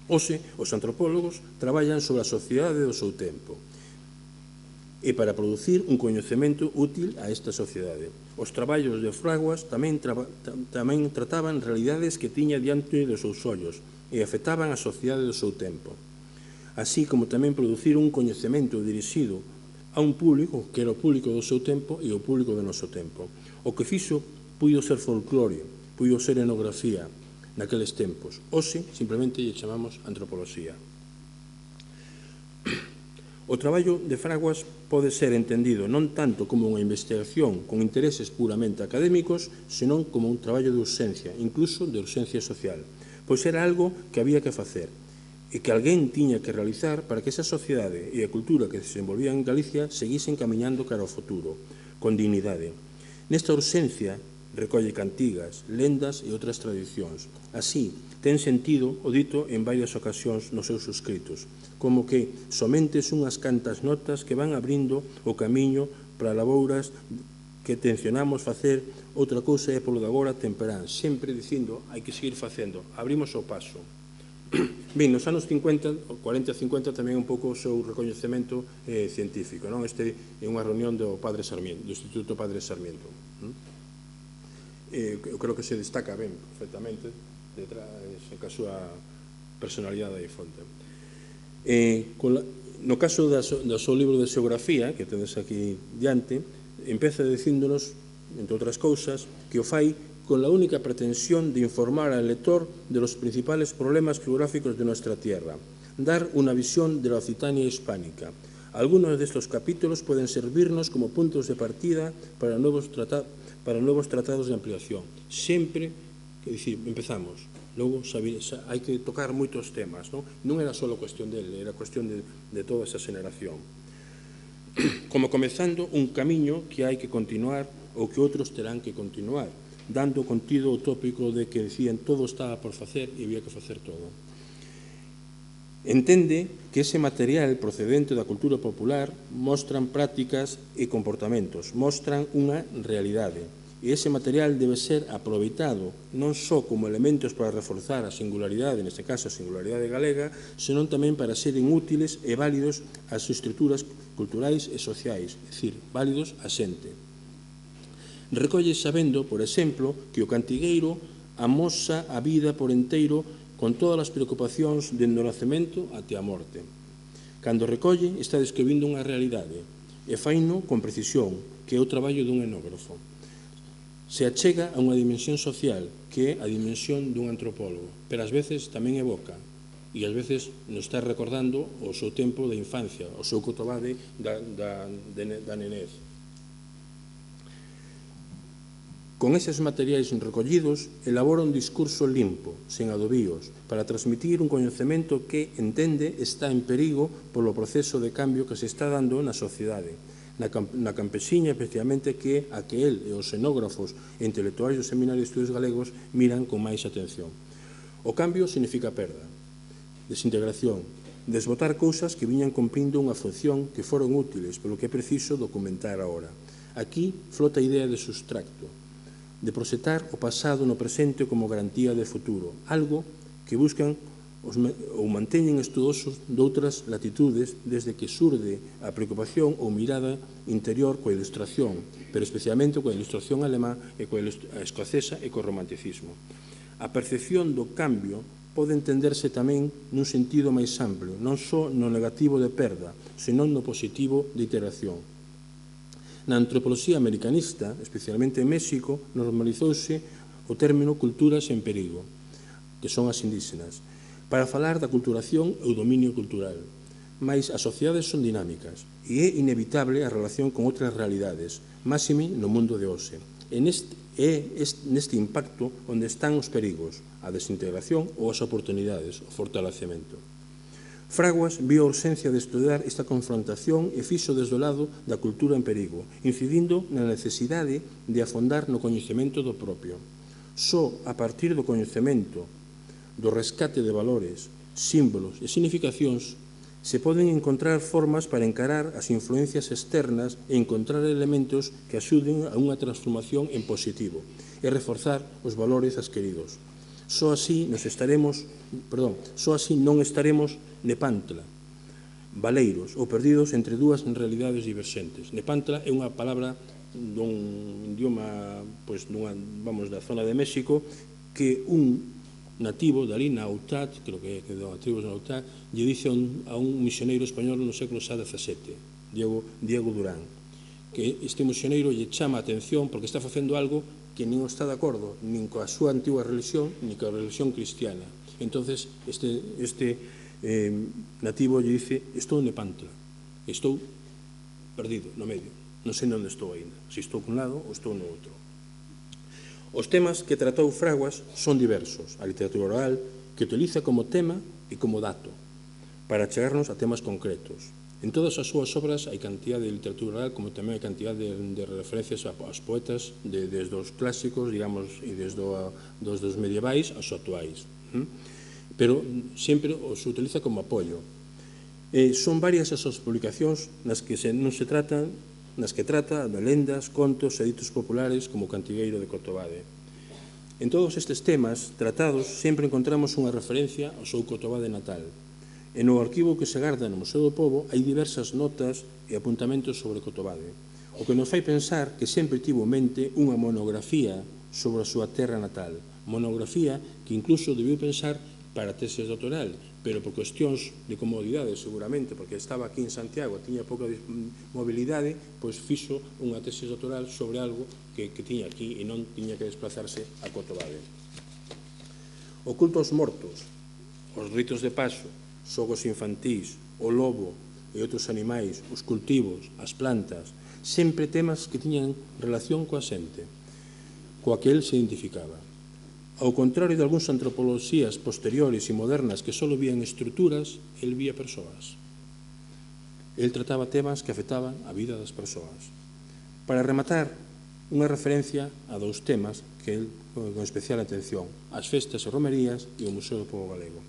Hoxe, os antropólogos traballan sobre a sociedade do seu tempo e para producir un coñecemento útil a esta sociedade. Os traballos de Fraguas tamén trataban realidades que tiña diante dos seus ollos e afectaban a sociedade do seu tempo, así como tamén producir un coñecemento dirixido a un público que era o público do seu tempo e o público do noso tempo. O que fixo puido ser folclore, puido ser etnografía naqueles tempos. Hoxe, simplemente, lle chamamos antropoloxía. O traballo de Fraguas pode ser entendido non tanto como unha investigación con intereses puramente académicos, senón como un traballo de urxencia, incluso de urxencia social, pois era algo que había que facer e que alguén tiña que realizar para que esa sociedade e a cultura que se desenvolvía en Galicia seguisen camiñando cara ao futuro, con dignidade. Nesta urxencia recolle cantigas, lendas e outras tradicións. Así, ten sentido o dito en varias ocasións nos seus escritos, como que somente son unhas cantas notas que van abrindo o camiño para labouras que tencionamos facer, outra cousa é polo de agora temperán, sempre dicindo hai que seguir facendo, abrimos o paso. Ben, nos anos 50, 40 e 50 tamén un pouco o seu recoñecemento científico, non? Este é unha reunión do Padre Sarmiento, do Instituto Padre Sarmiento. Eu creo que se destaca ben, perfectamente, ca súa personalidade e fonte. No caso do seu libro de xeografía, que tedes aquí diante, empeza dicíndonos, entre outras cousas, que o fai con la única pretensión de informar al lector de los principales problemas geográficos de nuestra tierra, dar una visión de la Occitania hispánica. Algunos de estos capítulos pueden servirnos como puntos de partida para nuevos tratados de ampliación. Sempre, empezamos, logo hai que tocar moitos temas, non era só cuestión dele, era cuestión de toda esa xeneración. Como comezando un camiño que hai que continuar ou que outros terán que continuar, dando contido o tópico de que decían todo estaba por facer e había que facer todo. Entende que ese material procedente da cultura popular mostran prácticas e comportamentos, mostran unha realidade. E ese material debe ser aproveitado non só como elementos para reforzar a singularidade, neste caso a singularidade galega, senón tamén para seren útiles e válidos ás estruturas culturais e sociais, é dicir, válidos a xente. Recolle sabendo, por exemplo, que o cantigueiro amosa a vida por enteiro con todas as preocupacións dende o nacemento até a morte. Cando recolle, está describindo unha realidade e faino con precisión, que é o traballo dun etnógrafo. Se achega a unha dimensión social, que é a dimensión dun antropólogo, pero ás veces tamén evoca, e ás veces nos está recordando o seu tempo de infancia, o seu cotobade da nenez. Con eses materiais recollidos, elabora un discurso limpo, sen adobíos, para transmitir un coñecemento que, entende, está en perigo polo proceso de cambio que se está dando na sociedade, na campesiña, especialmente, que a que el e os xenógrafos e intelectuais do Seminario de Estudios Galegos miran con máis atención. O cambio significa perda, desintegración, desbotar cousas que viñan cumprindo unha función que foron útiles, polo que é preciso documentar agora. Aquí flota a idea de substracto, de proxectar o pasado no presente como garantía de futuro, algo que buscan ou manteñen estudosos doutras latitudes desde que surde a preocupación ou mirada interior coa ilustración, pero especialmente coa ilustración alemá e coa escocesa e co romanticismo. A percepción do cambio pode entenderse tamén nun sentido máis amplo, non só no negativo de perda, senón no positivo de iteración. Na antropoloxía americanista, especialmente en México, normalizouse o término culturas en perigo, que son as indígenas, para falar da culturación e o dominio cultural. Mais as sociedades son dinámicas e é inevitable a relación con outras realidades, máxime no mundo de hoxe. É neste impacto onde están os perigos, a desintegración ou as oportunidades, o fortalecemento. Fraguas viu a urxencia de estudar esta confrontación e fixo desde o lado da cultura en perigo, incidindo na necesidade de afondar no coñecemento do propio. Só a partir do coñecemento, do rescate de valores, símbolos e significacións, se poden encontrar formas para encarar as influencias externas e encontrar elementos que axuden a unha transformación en positivo e reforzar os valores adquiridos. Só así non estaremos nepantla, valeiros ou perdidos entre dúas realidades diverxentes. Nepantla é unha palabra dun idioma da zona de México que un nativo dali, Nautát, creo que é nativo de Nautát, lle dice a un misioneiro español no século XVII, Diego Durán, que este misioneiro lle chama a atención porque está facendo algo que non está de acordo nin coa súa antiga religión nin coa religión cristiana. Entonces este nativo lle dice: estou en Nepantla, estou perdido no medio, non sei onde estou ainda, se estou cun lado ou estou no outro. Os temas que tratou Fraguas son diversos. A literatura oral, que utiliza como tema e como dato para chegarnos a temas concretos. En todas as súas obras hai cantidad de literatura oral, como tamén hai cantidad de referencias aos poetas, desde os clásicos, digamos, e desde os medievais aos actuais. Pero sempre os utiliza como apoio. Son varias as súas publicacións nas que trata de lendas, contos e ditos populares como o Cantigueiro de Cotobade. En todos estes temas tratados sempre encontramos unha referencia ao seu Cotobade natal. E no arquivo que se garda no Museo do Pobo hai diversas notas e apuntamentos sobre Cotobade, o que nos fai pensar que sempre tivo en mente unha monografía sobre a súa terra natal, monografía que incluso debiu pensar para a tese doutoral, pero por cuestións de comodidade, seguramente, porque estaba aquí en Santiago, tiña pouca mobilidade, pois fixo unha tesis doctoral sobre algo que tiña aquí e non tiña que desplazarse a Cotobade. O culto aos mortos, os ritos de paso, xogos infantís, o lobo e outros animais, os cultivos, as plantas, sempre temas que tiñan relación coa xente, coa que el se identificaba. Ao contrario de algúns antropoloxías posteriores e modernas que só vían estruturas, el vía persoas. El trataba temas que afectaban a vida das persoas. Para rematar, unha referencia a dous temas que el con especial atención, as festas e romerías e o Museo do Pobo Galego.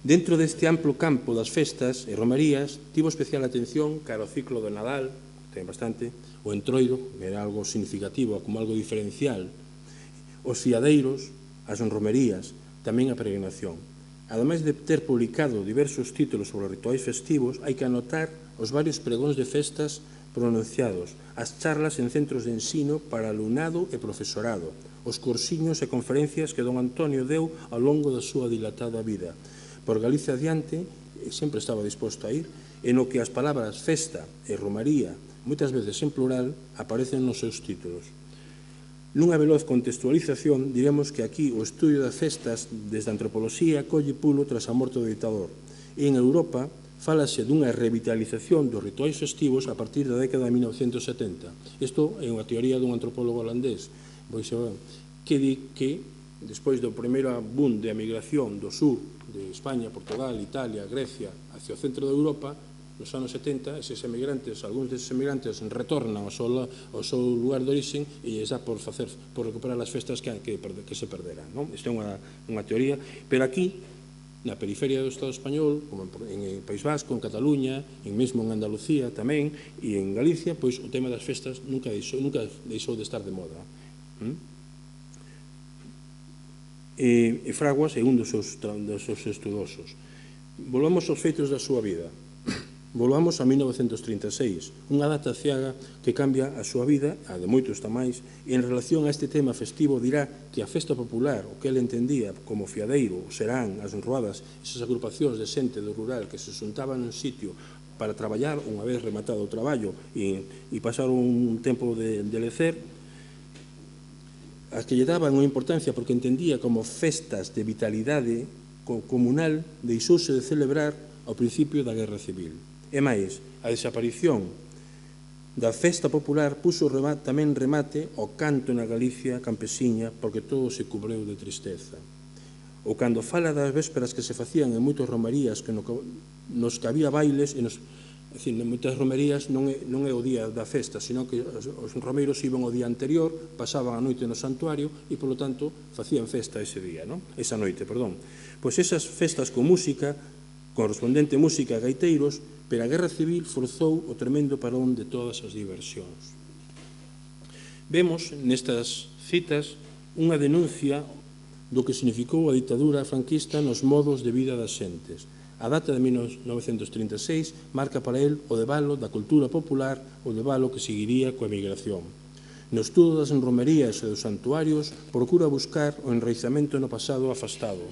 Dentro deste amplo campo das festas e romerías, tivo especial atención cara ao ciclo do Nadal, ten bastante, o entroido, que era algo significativo, como algo diferencial, os fiadeiros, as romerías, tamén a peregrinación. Ademais de ter publicado diversos títulos sobre os rituais festivos, hai que anotar os varios pregóns de festas pronunciados, as charlas en centros de ensino para alumnado e profesorado, os cursiños e conferencias que don Antonio deu ao longo da súa dilatada vida. Por Galicia adiante, sempre estaba disposto a ir, e no que as palabras festa e romaría, moitas veces en plural, aparecen nos seus títulos. Nunha veloz contextualización, diremos que aquí o estudio das festas desde a antropoloxía colle pulo tras a morte do dictador, e en Europa fálase dunha revitalización dos rituais festivos a partir da década de 1970. Isto é unha teoría dun antropólogo holandés, que di que, despois do primeiro boom de emigración do sur de España, Portugal, Italia, Grecia, hacia o centro de Europa, nos anos 70, eses emigrantes, algúns deses emigrantes retornan ao seu lugar de origen e lles dá por recuperar as festas que se perderan. Isto é unha teoría, pero aquí, na periferia do Estado español, como en País Vasco, en Cataluña, en mesmo en Andalucía tamén, e en Galicia, pois o tema das festas nunca deixou de estar de moda. E Fraguas é un dos seus estudosos. Volvamos aos feitos da súa vida. Volvamos a 1936, unha data ciaga que cambia a súa vida, a de moitos tamais, e en relación a este tema festivo dirá que a festa popular, o que ele entendía como fiadeiro, o serán, as enroadas, esas agrupacións de xente do rural que se xuntaban nun sitio para traballar unha vez rematado o traballo e pasar un tempo de lecer, as que lle daban unha importancia porque entendía como festas de vitalidade comunal, deixouse de celebrar ao principio da Guerra Civil. E máis, a desaparición da festa popular puxo tamén remate ao canto na Galicia campesiña porque todo se cubreu de tristeza. Ou cando fala das vésperas que se facían en moitos romarías nos que había bailes e en moitas romerías non é o día da festa, sino que os romeiros iban o día anterior, pasaban a noite no santuario e, polo tanto, facían festa esa noite. Pois esas festas con música, correspondente música a gaiteiros, pero a Guerra Civil forzou o tremendo parón de todas as diversións. Vemos nestas citas unha denuncia do que significou a ditadura franquista nos modos de vida das xentes. A data de 1936 marca para el o debalo da cultura popular, o debalo que seguiría coa emigración. No estudo das romerías e dos santuarios procura buscar o enraizamento no pasado afastado.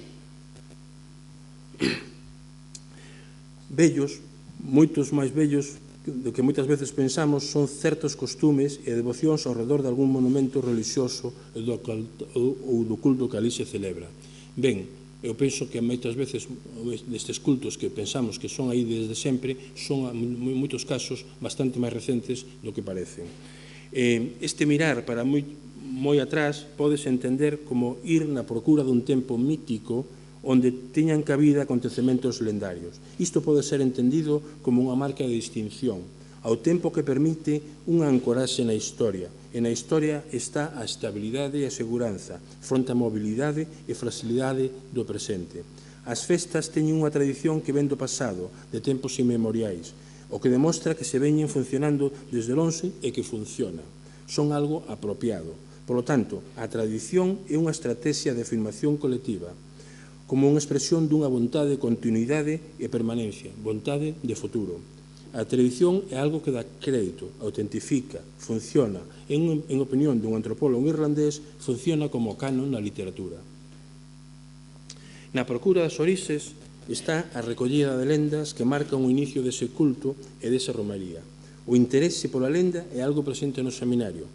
Vellos, moitos máis vellos do que moitas veces pensamos, son certos costumes e devocións ao redor de algún monumento religioso ou do culto que ali se celebra. Ben, eu penso que moitas veces destes cultos que pensamos que son aí desde sempre son, en moitos casos, bastante máis recentes do que parecen. Este mirar para moi atrás podes entender como ir na procura dun tempo mítico onde teñan cabida acontecementos lendarios. Isto pode ser entendido como unha marca de distinción, ao tempo que permite unha ancoraxe na historia, e na historia está a estabilidade e a seguranza, fronte á mobilidade e facilidade do presente. As festas teñen unha tradición que ven do pasado, de tempos inmemoriais, o que demostra que se veñen funcionando desde lonxe e que funciona. Son algo apropiado. Por lo tanto, a tradición é unha estrategia de afirmación colectiva, como unha expresión dunha vontade de continuidade e permanencia, vontade de futuro. a televisión é algo que dá crédito, autentifica, funciona. En opinión dun antropólogo irlandés, funciona como canon na literatura. Na procura das orixes está a recollida de lendas que marcan o inicio dese culto e desa romaría. O interese pola lenda é algo presente no seminario.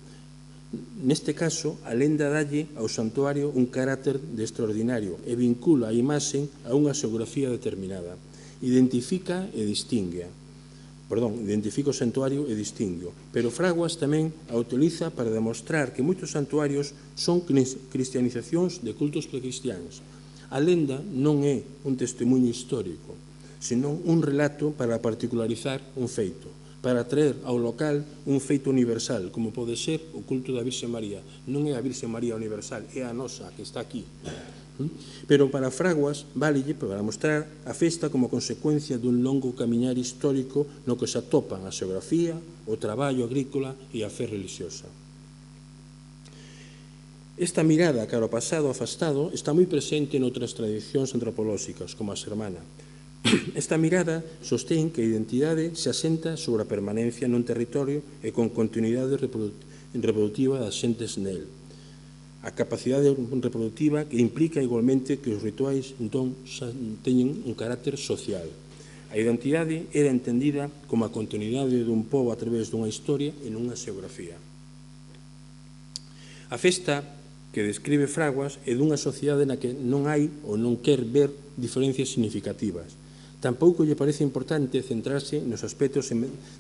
Neste caso, a lenda dalle ao santuario un carácter de extraordinario e vincula a imaxe a unha xeografía determinada. Identifica o santuario e distingue, pero Fraguas tamén a utiliza para demostrar que moitos santuarios son cristianizacións de cultos precristiáns. A lenda non é un testemunho histórico, senón un relato para particularizar un feito, para traer ao local un feito universal, como pode ser o culto da Virxe María. Non é a Virxe María universal, é a nosa, que está aquí. Pero para Fraguas, válelle para mostrar a festa como consecuencia dun longo camiñar histórico no que se atopan a xeografía, o traballo agrícola e a fe religiosa. Esta mirada cara ao pasado afastado está moi presente noutras tradicións antropolóxicas, como a xermana. Esta mirada sostén que a identidade se asenta sobre a permanencia nun territorio e con continuidade reproductiva das xentes nel. A capacidade reproductiva que implica igualmente que os rituais entón teñen un carácter social. A identidade era entendida como a continuidade dun pobo a través dunha historia e nunha xeografía. A festa que describe Fraguas é dunha sociedade na que non hai ou non quer ver diferencias significativas. Tampouco lle parece importante centrarse nos aspectos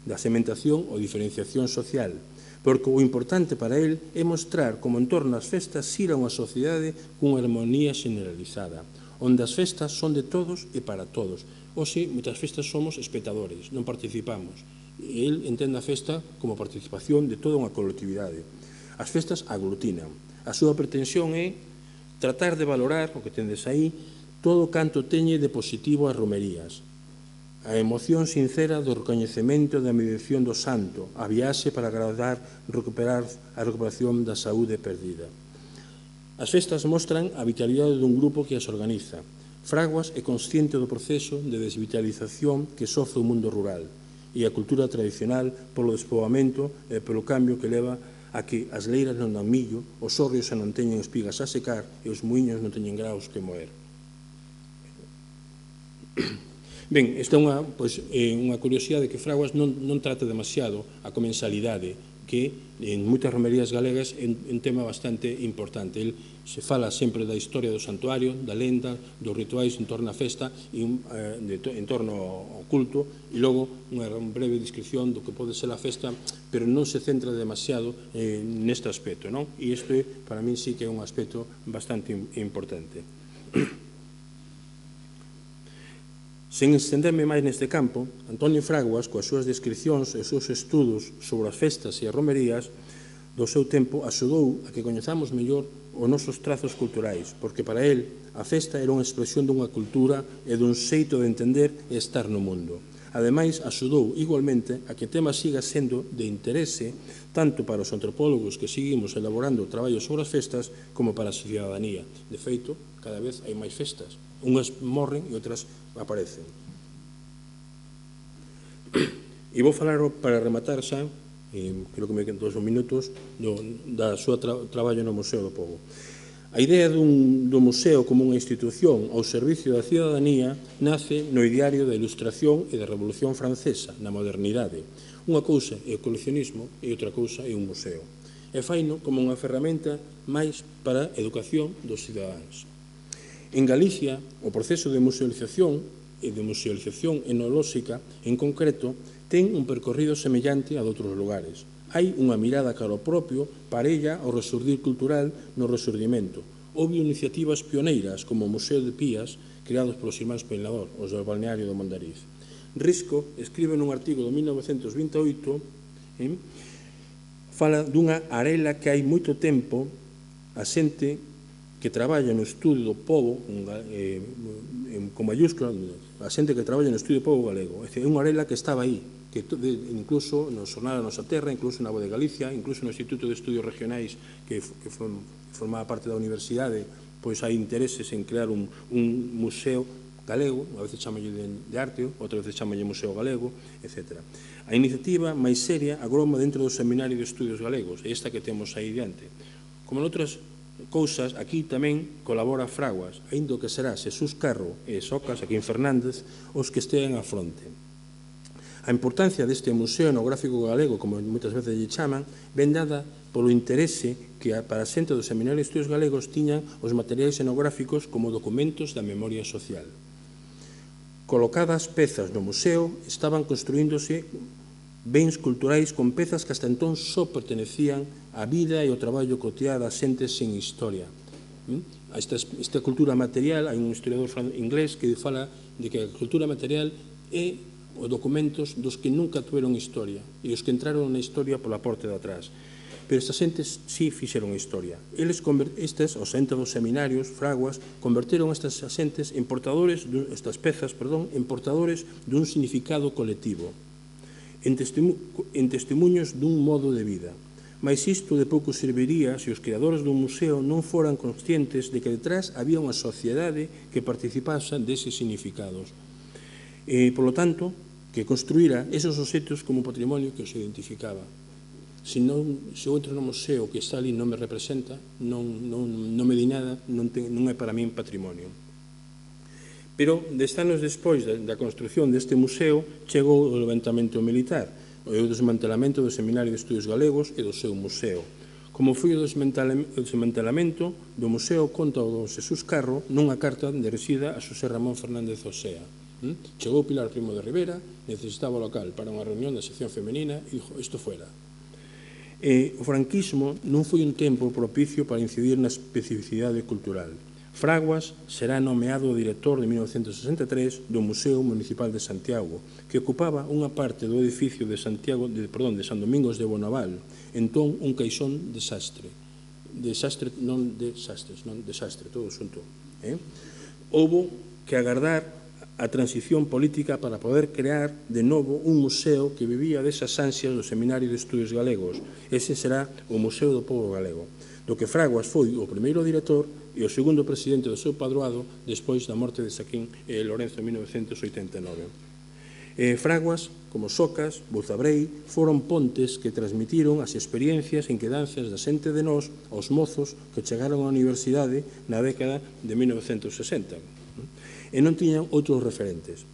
da sementación ou diferenciación social, porque o importante para el é mostrar como en torno ás festas xira unha sociedade cunha armonía generalizada, onde as festas son de todos e para todos. Hoxe, moitas festas somos espectadores, non participamos. El entende a festa como participación de toda unha colectividade. As festas aglutinan. A súa pretensión é tratar de valorar, o que tendes aí, todo canto teñe de positivo as romerías. A emoción sincera do recoñecemento da mediación do santo, a viaxe para agradar a recuperación da saúde perdida. As festas mostran a vitalidade dun grupo que as organiza. Fraguas é consciente do proceso de desvitalización que sofre o mundo rural e a cultura tradicional polo despoboamento e polo cambio que leva a que as leiras non dan millo, os hórreos non teñen espigas a secar e os muiños non teñen graus que moer. Ben, esta é unha curiosidade que Fraguas non trata demasiado a comensalidade, que en moitas romerías galegas é un tema bastante importante. El se fala sempre da historia do santuario, da lenda, dos rituais en torno á festa, en torno ao culto, e logo unha breve descripción do que pode ser a festa, pero non se centra demasiado neste aspecto, non? E isto, para min, sí que é un aspecto bastante importante. Sen estenderme máis neste campo, Antonio Fraguas, coas súas descripcións e os seus estudos sobre as festas e as romerías do seu tempo, axudou a que coñezamos mellor os nosos trazos culturais, porque para el a festa era unha expresión dunha cultura e dun xeito de entender e estar no mundo. Ademais, axudou igualmente a que o tema siga sendo de interese tanto para os antropólogos que seguimos elaborando traballos sobre as festas como para a cidadanía. De feito, cada vez hai máis festas. Unhas morren e outras aparecen. E vou falar para rematar xa, creo que me quedan 2 minutos, da súa traballo no Museo do Pobo. A idea do museo como unha institución ao servicio da cidadanía nace no ideario da Ilustración e da Revolución Francesa, na modernidade. Unha cousa é o coleccionismo e outra cousa é un museo. E faino como unha ferramenta máis para a educación dos cidadáns. En Galicia, o proceso de musealización e de musealización etnolóxica, en concreto, ten un percorrido semellante a doutros lugares. Hai unha mirada cara ao propio, parella ao resurdir cultural no resurdimento. Houve iniciativas pioneiras como o Museo de Pías, creados polos irmáns Peinlador, os do balneario do Mondariz. Risco escribe nun artigo de 1928, fala dunha arela que hai moito tempo a xente que traballa no estudo do pobo, con mayúscula, a xente que traballa no estudo do pobo galego. É unha arela que estaba aí, que incluso no Xornal da Nosa Terra, incluso na Voz de Galicia, incluso no Instituto de Estudios Regionais, que formaba parte da universidade, pois hai intereses en crear un museo galego, a veces chamalle de arte, outra veces chamalle Museo Galego, etc. A iniciativa máis seria agroma dentro do Seminario de Estudios Galegos, esta que temos aí diante. Como noutras cousas, aquí tamén colabora Fraguas, aínda que será Xesús Carro e Socas, aquí en Fernández, os que estean á fronte. A importancia deste Museo Etnográfico Galego, como moitas veces lle chaman, ven dada polo interese que para a xente do Seminario de Estudios Galegos tiñan os materiais etnográficos como documentos da memoria social. Colocadas pezas no museo, estaban construíndose bens culturais con pezas que hasta entón só pertenecían á vida e ao traballo cotiá das xentes sen historia. Esta cultura material, hai un historiador inglés que fala de que a cultura material é os documentos dos que nunca tuveron historia e os que entraron na historia pola porta de atrás. Pero estas xentes sí fixeron historia. Estes, os xentes dos seminarios, Fraguas, converteron estas xentes en portadores, estas pezas, perdón, en portadores dun significado colectivo, en testemunhos dun modo de vida. Mais isto de pouco serviría se os creadores dun museo non foran conscientes de que detrás había unha sociedade que participase deses significados. E, polo tanto, que construíra esos obxectos como patrimonio que os identificaba. Se eu entro no museo que está ali non me representa, non me di nada, non é para min patrimonio. Pero, 10 anos despois da construción deste museo, chegou o levantamento militar, o desmantelamento do Seminario de Estudios Galegos e do seu museo. Como foi o desmantelamento do museo, conta o don Xesús Carro nunha carta dirixida a Xosé Ramón Fernández Osea. Chegou Pilar Primo de Rivera, necesitaba local para unha reunión da sección femenina e dixo, isto fuera. O franquismo non foi un tempo propicio para incidir na especificidade cultural. Fraguas será nomeado director de 1963 do Museo Municipal de Santiago, que ocupaba unha parte do edificio de San Domingos de Bonaval, entón un caixón desastre. Desastre, non desastre, todo xunto. Houbo que agardar a transición política para poder crear de novo un museo que vivía desas ansias do Seminario de Estudios Galegos. Ese será o Museo do Pobo Galego, do que Fraguas foi o primeiro director e o segundo presidente do seu padroado despois da morte de Saquín e Lorenzo en 1989. Fraguas, como Socas, Buzabrei, foron pontes que transmitiron as experiencias e inquedancias da xente de nós aos mozos que chegaron á universidade na década de 1960. E non tiñan outros referentes.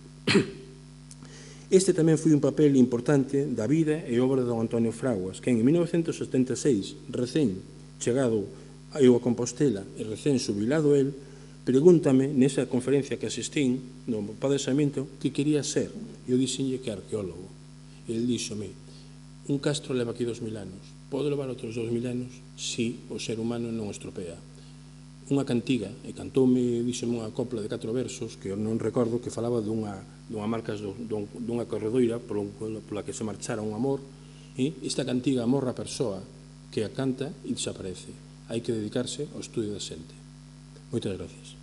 Este tamén foi un papel importante da vida e obra de don Antonio Fraguas, que en 1976, recén chegado a Compostela e recén xubilado el, pregúntame nesa conferencia que asistín no padecamento que quería ser. Eu dixenlle que arqueólogo. El díxome, un castro leva aquí 2000 anos. Pode levar outros 2000 anos si o ser humano non estropea. Unha cantiga, e cantoume, díxeme unha copla de 4 versos, que eu non recordo, que falaba dunha marca, dunha corredoira pola que se marchara un amor, e esta cantiga morra a persoa que a canta e desaparece. Hai que dedicarse ao estudio da xente. Moitas gracias.